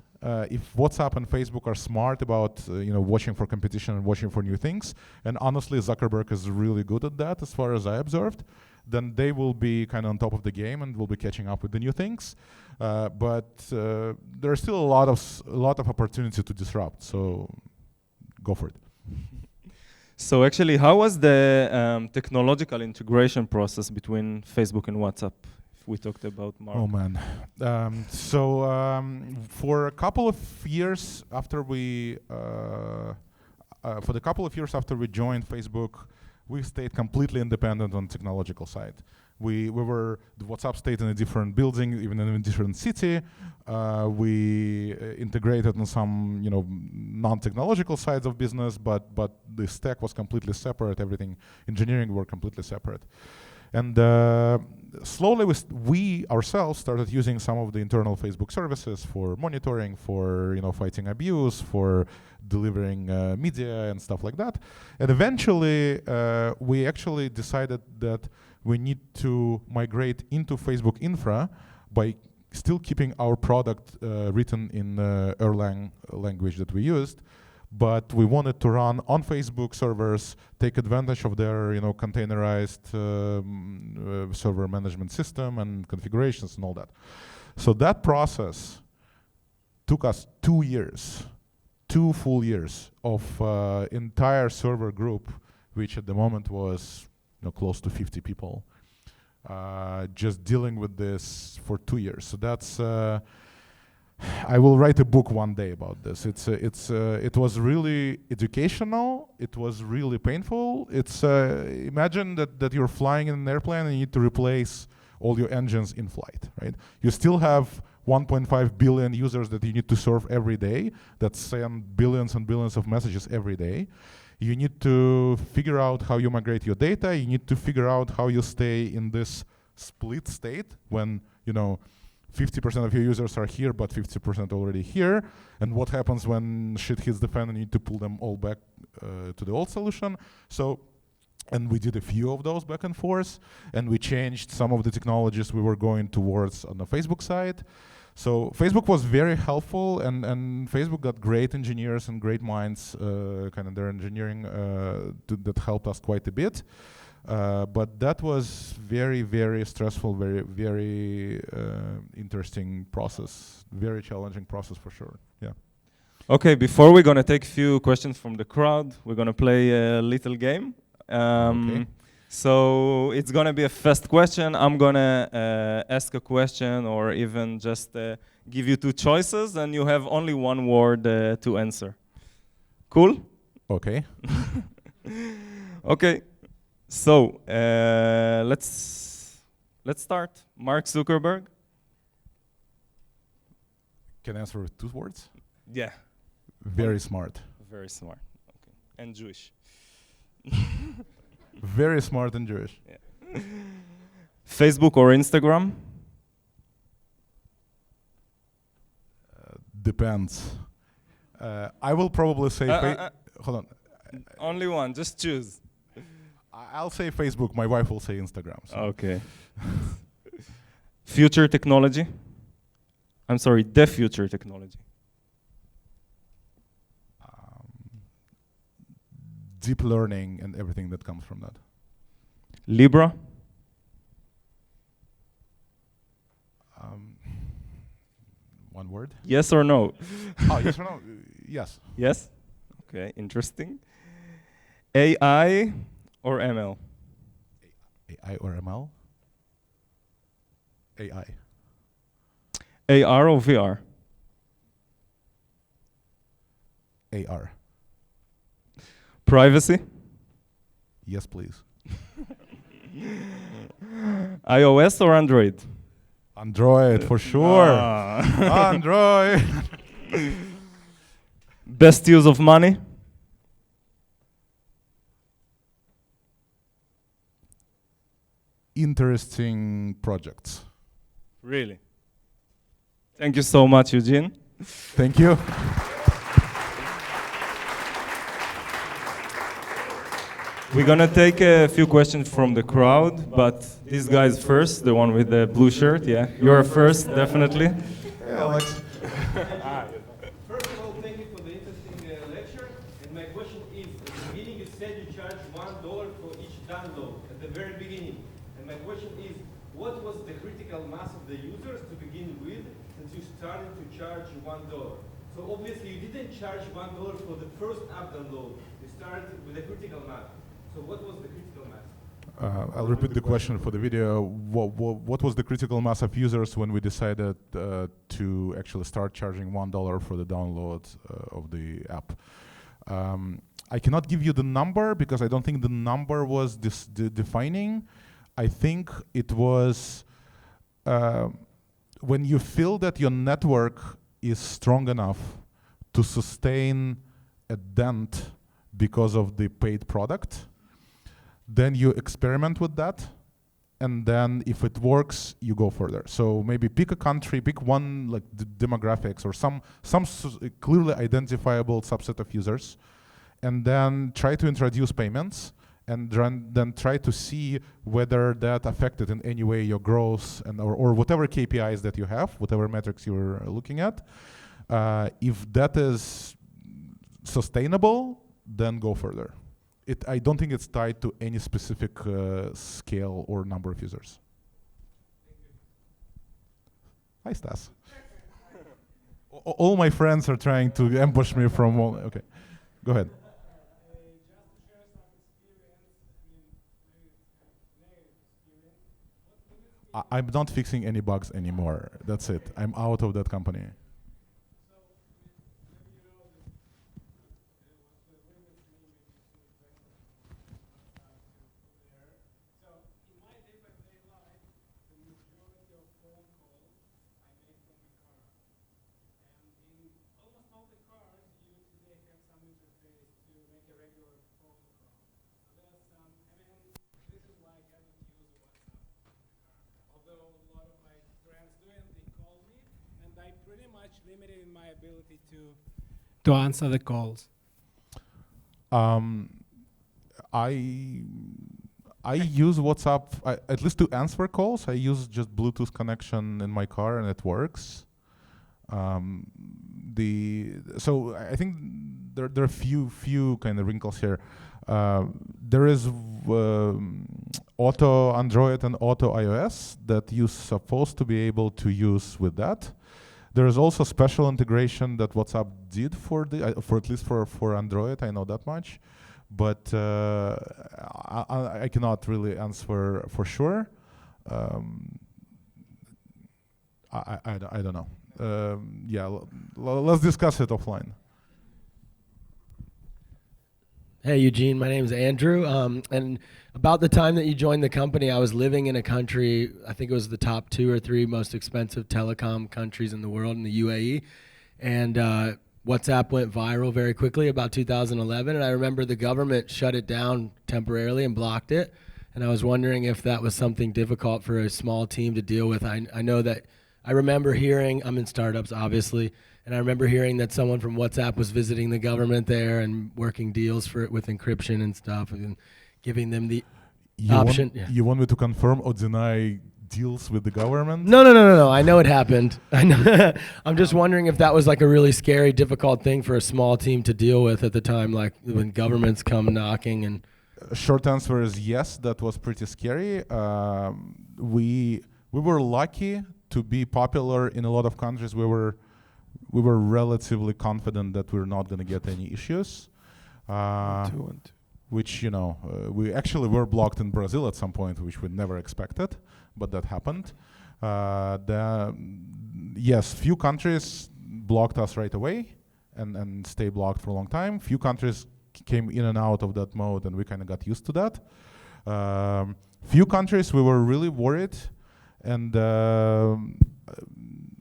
if WhatsApp and Facebook are smart about watching for competition and watching for new things, and honestly Zuckerberg is really good at that as far as I observed, then they will be kind of on top of the game and will be catching up with the new things. But there's still a lot of opportunity to disrupt. So go for it. So actually, how was the technological integration process between Facebook and WhatsApp? We talked about Mark. Oh man. For a couple of years after we joined Facebook, we stayed completely independent on technological side. The WhatsApp stayed in a different building, even in a different city. We integrated on some non-technological sides of business, but the stack was completely separate. Everything, engineering were completely separate. And slowly we ourselves started using some of the internal Facebook services for monitoring, for fighting abuse, for delivering media and stuff like that. And eventually, we actually decided that we need to migrate into Facebook infra by still keeping our product written in Erlang language that we used, but we wanted to run on Facebook servers, take advantage of their containerized server management system and configurations and all that. So that process took us 2 years, 2 full years of entire server group, which at the moment was close to 50 people, just dealing with this for 2 years. So that's I will write a book one day about this. It was really educational. It was really painful. Imagine that you're flying in an airplane and you need to replace all your engines in flight, right? You still have 1.5 billion users that you need to serve every day, that send billions and billions of messages every day. You need to figure out how you migrate your data. You need to figure out how you stay in this split state when 50% of your users are here, but 50% already here. And what happens when shit hits the fan and you need to pull them all back to the old solution? And we did a few of those back and forth, and we changed some of the technologies we were going towards on the Facebook side. So Facebook was very helpful, and Facebook got great engineers and great minds, kind of their engineering that helped us quite a bit. But that was very, very stressful, very, very interesting process, very challenging process for sure. Yeah. Okay, before we're gonna take a few questions from the crowd, we're gonna play a little game. Okay. So it's gonna be a fast question. I'm gonna ask a question, or even just give you 2 choices, and you have only 1 word to answer. Cool? Okay. Okay. So let's start. Mark Zuckerberg. Can I answer with 2 words? Yeah. Very smart. Very smart. Okay. And Jewish. Very smart and Jewish. Yeah. Facebook or Instagram? Depends. I will probably say. Hold on. Only one. Just choose. I'll say Facebook. My wife will say Instagram. So. Okay. Future technology? I'm sorry, the future technology. Deep learning and everything that comes from that. Libra? One word? Yes or no? Oh, yes or no? Yes. Yes? Okay, interesting. AI or ML? AI or ML? AI. AR or VR? AR. Privacy? Yes, please. iOS or Android? Android, for sure. Android. Best use of money? Interesting projects. Really? Thank you so much, Eugen. Thank you. We're gonna take a few questions from the crowd, but these guys first, the one with the blue shirt, yeah. You're first, definitely. Yeah, Alex. First of all, thank you for the interesting lecture. And my question is, at the beginning you said you charge $1 for each download, at the very beginning. And my question is, what was the critical mass of the users to begin with, since you started to charge $1? So obviously you didn't charge $1 for the first app download. You started with a critical mass. So what was the critical mass? I'll repeat the question for the video. What was the critical mass of users when we decided to actually start charging $1 for the download of the app? I cannot give you the number because I don't think the number was defining. I think it was when you feel that your network is strong enough to sustain a dent because of the paid product, then you experiment with that, and then if it works, you go further. So maybe pick a country, pick one like demographics or some clearly identifiable subset of users, and then try to introduce payments, and then try to see whether that affected in any way your growth and or whatever KPIs that you have, whatever metrics you're looking at. If that is sustainable, then go further. I don't think it's tied to any specific scale or number of users. Hi, Stas. All my friends are trying to ambush me from all. Okay, go ahead. I'm not fixing any bugs anymore. That's it. I'm out of that company. Limited in my ability to answer the calls. I use WhatsApp at least to answer calls. I use just Bluetooth connection in my car, and it works. So I think there are few kind of wrinkles here. There is auto Android and auto iOS that you're supposed to be able to use with that. There is also special integration that WhatsApp did for at least for Android. I know that much, but I cannot really answer for sure. I don't know. Yeah, let's discuss it offline. Hey, Eugene, my name is Andrew. And about the time that you joined the company, I was living in a country, I think it was the top 2 or 3 most expensive telecom countries in the world, in the UAE. And WhatsApp went viral very quickly about 2011. And I remember the government shut it down temporarily and blocked it. And I was wondering if that was something difficult for a small team to deal with. I know that I remember hearing, I'm in startups, obviously, and I remember hearing that someone from WhatsApp was visiting the government there and working deals for it with encryption and stuff and giving them the option. You want me to confirm or deny deals with the government? No. I know it happened. I know. I'm just wondering if that was like a really scary, difficult thing for a small team to deal with at the time, like when governments come knocking. And short answer is yes, that was pretty scary. We were lucky to be popular in a lot of countries. We were relatively confident that we're not going to get any issues. Which, we actually were blocked in Brazil at some point, which we never expected, but that happened. Yes, few countries blocked us right away and stay blocked for a long time. Few countries came in and out of that mode, and we kind of got used to that. Few countries we were really worried, and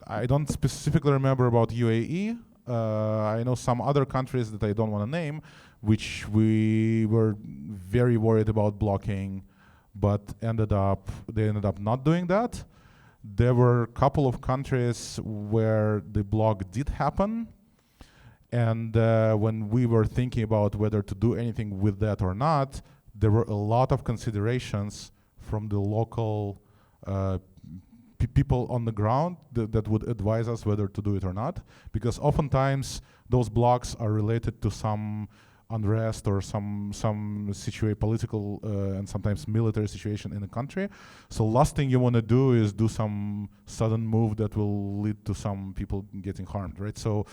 I don't specifically remember about UAE. I know some other countries that I don't want to name, which we were very worried about blocking, but they ended up not doing that. There were a couple of countries where the block did happen, and when we were thinking about whether to do anything with that or not, there were a lot of considerations from the local people on the ground that would advise us whether to do it or not, because oftentimes those blocks are related to some unrest or some political and sometimes military situation in a country. So last thing you want to do is do some sudden move that will lead to some people getting harmed, right? So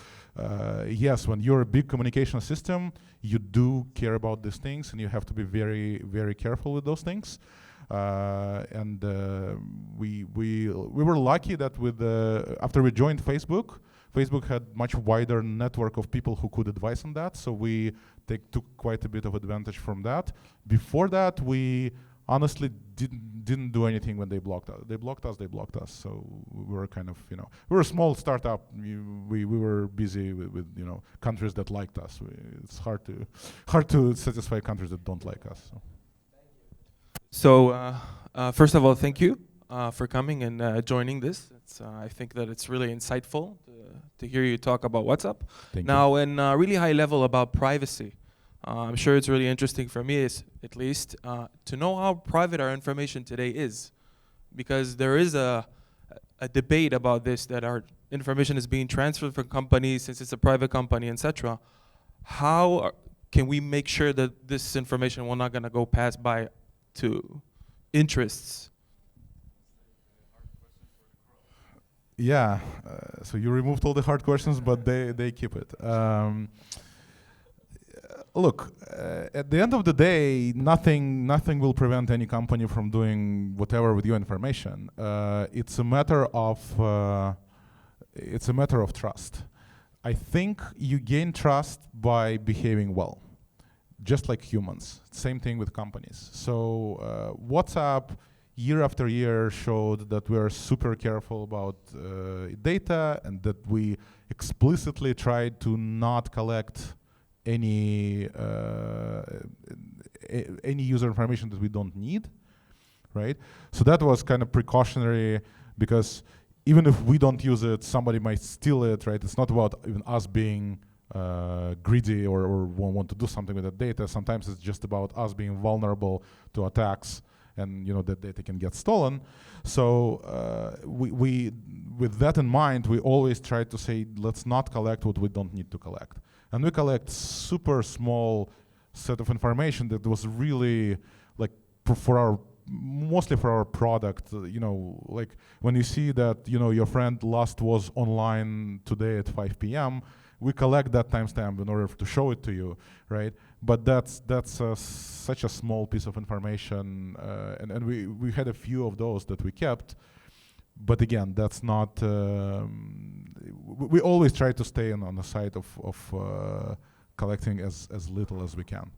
yes, when you're a big communication system, you do care about these things, and you have to be very, very careful with those things. We were lucky that after we joined Facebook had much wider network of people who could advise on that, so we took quite a bit of advantage from that. Before that, we honestly didn't do anything when they blocked us. They blocked us. So we were kind of, we were a small startup. We were busy with countries that liked us. It's hard to satisfy countries that don't like us. So. First of all, thank you for coming and joining this. I think that it's really insightful to hear you talk about WhatsApp. Thank Now, in a really high level about privacy, I'm sure it's really interesting for me, at least, to know how private our information today is. Because there is a debate about this, that our information is being transferred from companies since it's a private company, etc. How can we make sure that this information will not gonna go pass by to interests? Yeah, so you removed all the hard questions, but they keep it. Look, at the end of the day, nothing will prevent any company from doing whatever with your information. It's a matter of trust. I think you gain trust by behaving well, just like humans. Same thing with companies. So WhatsApp, year after year, showed that we are super careful about data, and that we explicitly tried to not collect any user information that we don't need, right? So that was kind of precautionary, because even if we don't use it, somebody might steal it, right? It's not about even us being greedy or want to do something with that data. Sometimes it's just about us being vulnerable to attacks, and that data can get stolen. So we with that in mind, we always try to say, let's not collect what we don't need to collect. And we collect super small set of information that was really like mostly for our product. Like when you see that your friend last was online today at 5 p.m., we collect that timestamp in order to show it to you, right? But that's such a small piece of information, and we had a few of those that we kept. But again, that's not. We always try to stay on the side of collecting as little as we can.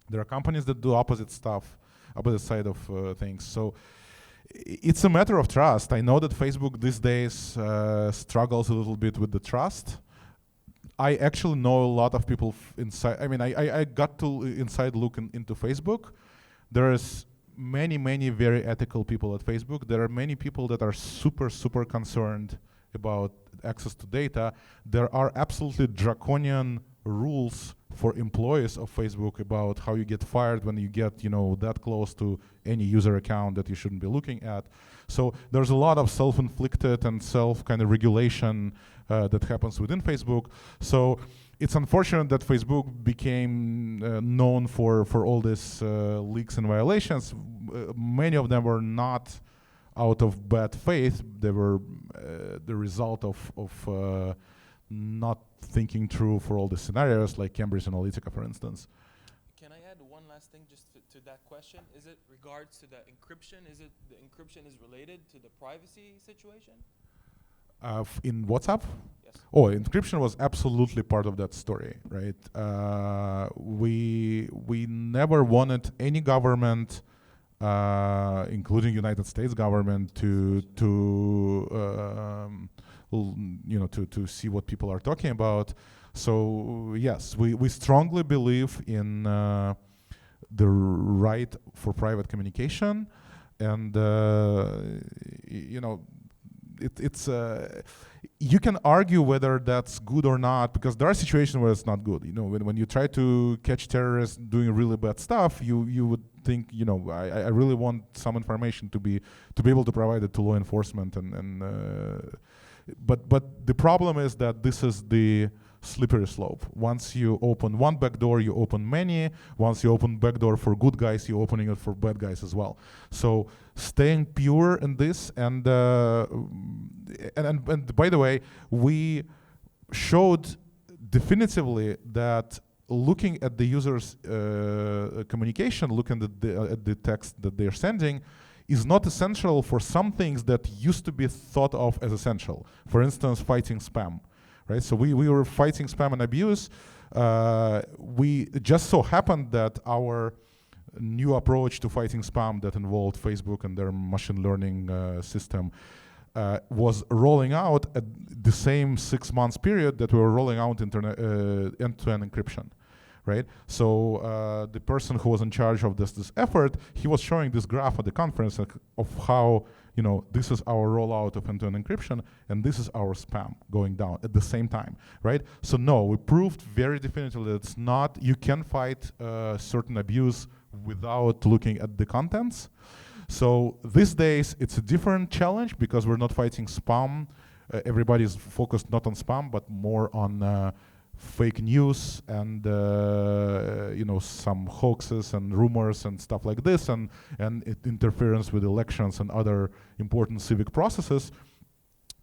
There are companies that do opposite side of things. So it's a matter of trust. I know that Facebook these days struggles a little bit with the trust. I actually know a lot of people inside. I mean, I got to inside look into Facebook. There's many very ethical people at Facebook. There are many people that are super concerned about access to data. There are absolutely draconian rules for employees of Facebook about how you get fired when you get that close to any user account that you shouldn't be looking at. So there's a lot of self-inflicted and kind of regulation that happens within Facebook. So it's unfortunate that Facebook became known for all these leaks and violations. Many of them were not out of bad faith. They were the result of not thinking through for all the scenarios, like Cambridge Analytica, for instance. Can I add one last thing just to that question? Is it regards to the encryption? Is it the encryption is related to the privacy situation? In WhatsApp? Yes. Oh, encryption was absolutely part of that story, right? We never wanted any government, including United States government, to see what people are talking about. So yes, we strongly believe in the right for private communication, and it's you can argue whether that's good or not, because there are situations where it's not good. When you try to catch terrorists doing really bad stuff, you would think, I really want some information to be able to provide it to law enforcement, but the problem is that this is the slippery slope. Once you open one back door, you open many. Once you open back door for good guys, you're opening it for bad guys as well. So staying pure in this, and by the way, we showed definitively that looking at the user's communication, looking at the text that they're sending, is not essential for some things that used to be thought of as essential. For instance, fighting spam. Right, so we were fighting spam and abuse. We just so happened that our new approach to fighting spam that involved Facebook and their machine learning system was rolling out at the same 6 months period that we were rolling out end-to-end encryption. right? So the person who was in charge of this effort, he was showing this graph at the conference of how, this is our rollout of end-to-end encryption, and this is our spam going down at the same time, right? So no, we proved very definitively that it's not, you can fight certain abuse without looking at the contents. So these days, it's a different challenge because we're not fighting spam. Everybody's focused not on spam, but more on fake news and some hoaxes and rumors and stuff like this, and interference with elections and other important civic processes.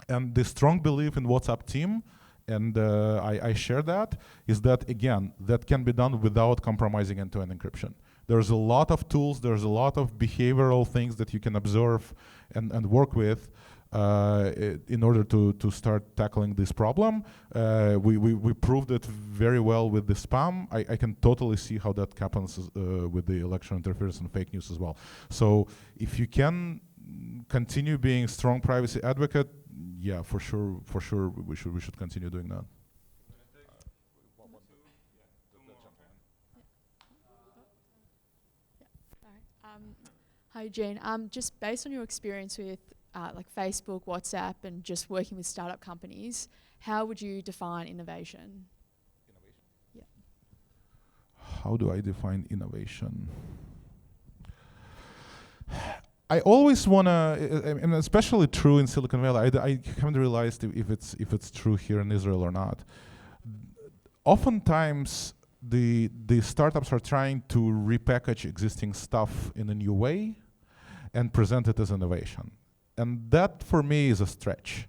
And the strong belief in WhatsApp team, and I share that, is that, again, that can be done without compromising end-to-end encryption. There's a lot of tools, there's a lot of behavioral things that you can observe and work with in order to start tackling this problem. We proved it very well with the spam. I can totally see how that happens with the election interference and fake news as well. So if you can continue being a strong privacy advocate, yeah, for sure, we should continue doing that. Hi, Eugene. Just based on your experience with like Facebook, WhatsApp, and just working with startup companies, how would you define innovation? Yeah. How do I define innovation? I always wanna, and especially true in Silicon Valley. I haven't realized if it's true here in Israel or not. Oftentimes, the startups are trying to repackage existing stuff in a new way and present it as innovation. And that, for me, is a stretch.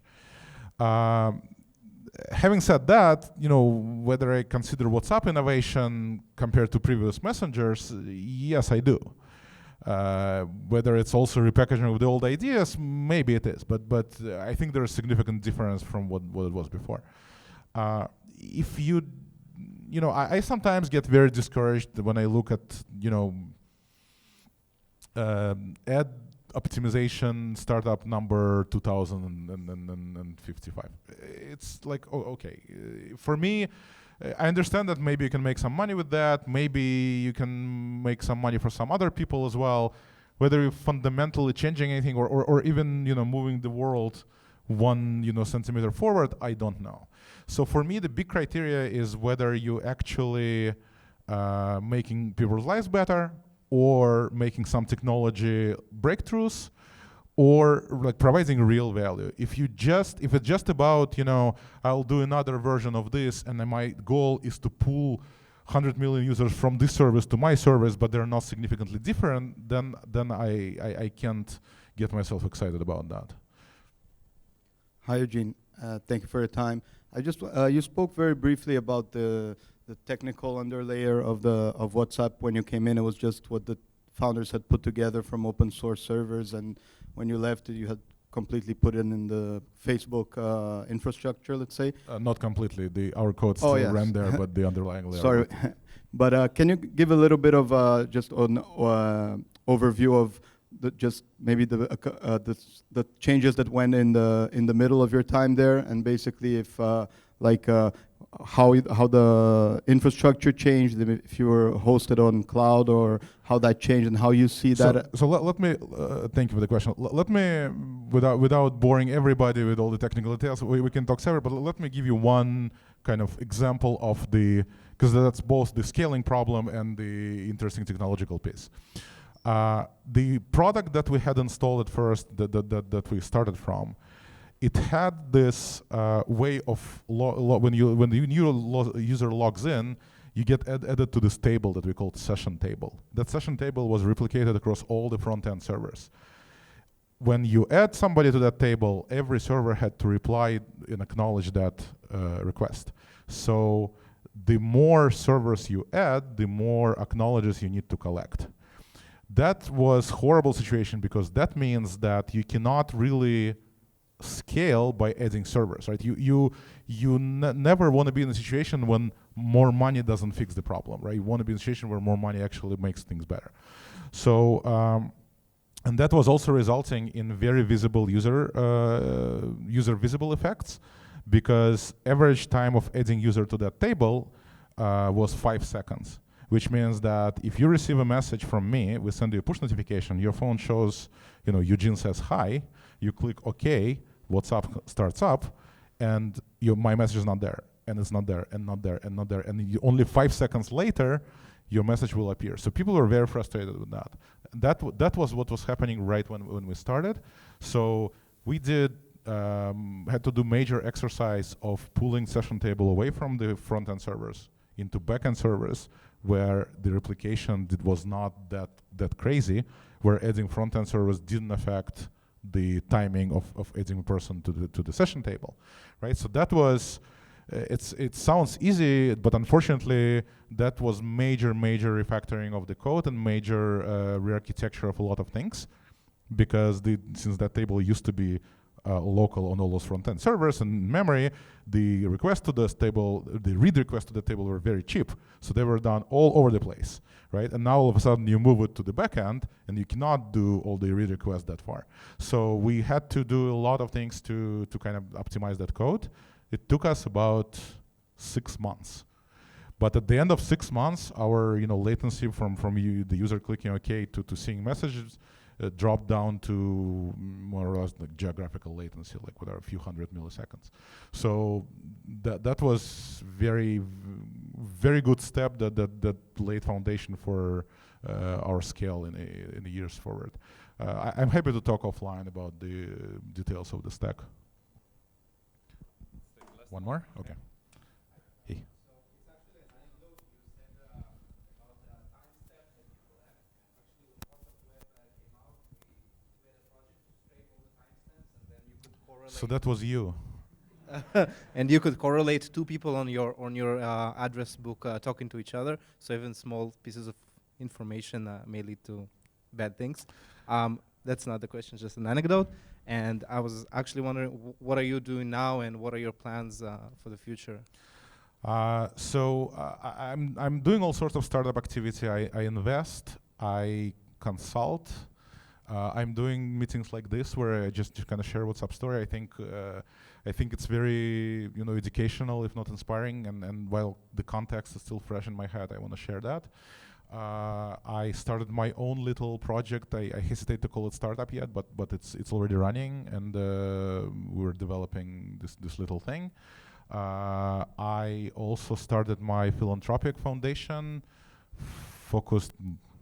Having said that, whether I consider WhatsApp innovation compared to previous messengers, yes, I do. Whether it's also repackaging of the old ideas, maybe it is. But I think there's a significant difference from what it was before. If you I sometimes get very discouraged when I look at, ad optimization startup number 2055. It's like, oh, okay. For me, I understand that maybe you can make some money with that. Maybe you can make some money for some other people as well. Whether you're fundamentally changing anything or even, moving the world one, centimeter forward, I don't know. So for me, the big criteria is whether you actually making people's lives better, or making some technology breakthroughs, or like providing real value. If it's just about, I'll do another version of this, and then my goal is to pull 100 million users from this service to my service, but they're not significantly different, then I can't get myself excited about that. Hi, Eugene. Thank you for your time. I just you spoke very briefly about the technical underlayer of WhatsApp. When you came in, it was just what the founders had put together from open source servers, and when you left, you had completely put it in the Facebook infrastructure, let's say. Not completely. Our code still ran there, but the underlying layer. Sorry, but can you give a little bit of just an overview of maybe the changes that went in the middle of your time there, and basically if how the infrastructure changed, if you were hosted on cloud, or how that changed and how you see that. So let me thank you for the question. Let me, without boring everybody with all the technical details, we can talk separate. But let me give you one kind of example of because that's both the scaling problem and the interesting technological piece. The product that we had installed at first, that we started from, it had this way of when the new user logs in, you get added to this table that we called session table. That session table was replicated across all the front-end servers. When you add somebody to that table, every server had to reply and acknowledge that request. So the more servers you add, the more acknowledges you need to collect. That was a horrible situation, because that means that you cannot really scale by adding servers, right? You never want to be in a situation when more money doesn't fix the problem, right? You want to be in a situation where more money actually makes things better. So, and that was also resulting in very visible user visible effects, because average time of adding user to that table was 5 seconds, which means that if you receive a message from me, we send you a push notification, your phone shows, Eugen says hi, you click OK, WhatsApp starts up, and my message is not there, and it's not there, and not there, and not there, and only 5 seconds later, your message will appear. So people were very frustrated with that. That was what was happening right when we started. So we had to do major exercise of pulling session table away from the front-end servers into back-end servers, where the replication was not that crazy, where adding front-end servers didn't affect the timing of adding a person to the session table, right? So that was, it sounds easy, but unfortunately, that was major refactoring of the code and major re-architecture of a lot of things, because since that table used to be local on all those front-end servers and memory, the request to this table, the read request to the table were very cheap. So they were done all over the place, right? And now all of a sudden you move it to the backend and you cannot do all the read requests that far. So we had to do a lot of things to kind of optimize that code. It took us about 6 months. But at the end of 6 months, our latency from the user clicking OK to seeing messages dropped down to more or less like geographical latency, like whatever, a few hundred milliseconds. So that was very good step that laid foundation for our scale in the years forward. I'm happy to talk offline about the details of the stack. One more? Okay. Hey. So that was you. And you could correlate two people on your address book talking to each other. So even small pieces of information may lead to bad things. That's not the question, just an anecdote. And I was actually wondering, what are you doing now, and what are your plans for the future? I'm doing all sorts of startup activity. I invest, I consult. I'm doing meetings like this where I just kind of share what's up story. I think it's very educational, if not inspiring. And while the context is still fresh in my head, I want to share that. I started my own little project. I hesitate to call it startup yet, but it's already running, and we're developing this little thing. I also started my philanthropic foundation, focused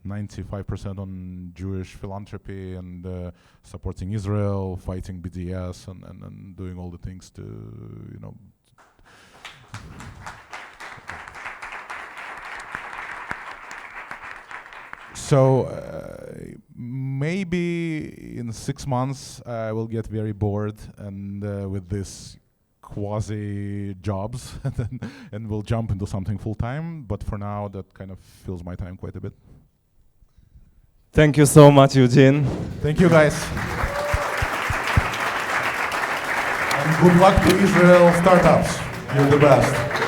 95% on Jewish philanthropy and supporting Israel, fighting BDS, and doing all the things to So maybe in 6 months I will get very bored and with this quasi jobs and will jump into something full time. But for now, that kind of fills my time quite a bit. Thank you so much, Eugen. Thank you, guys. And good luck to Israel startups. You're the best.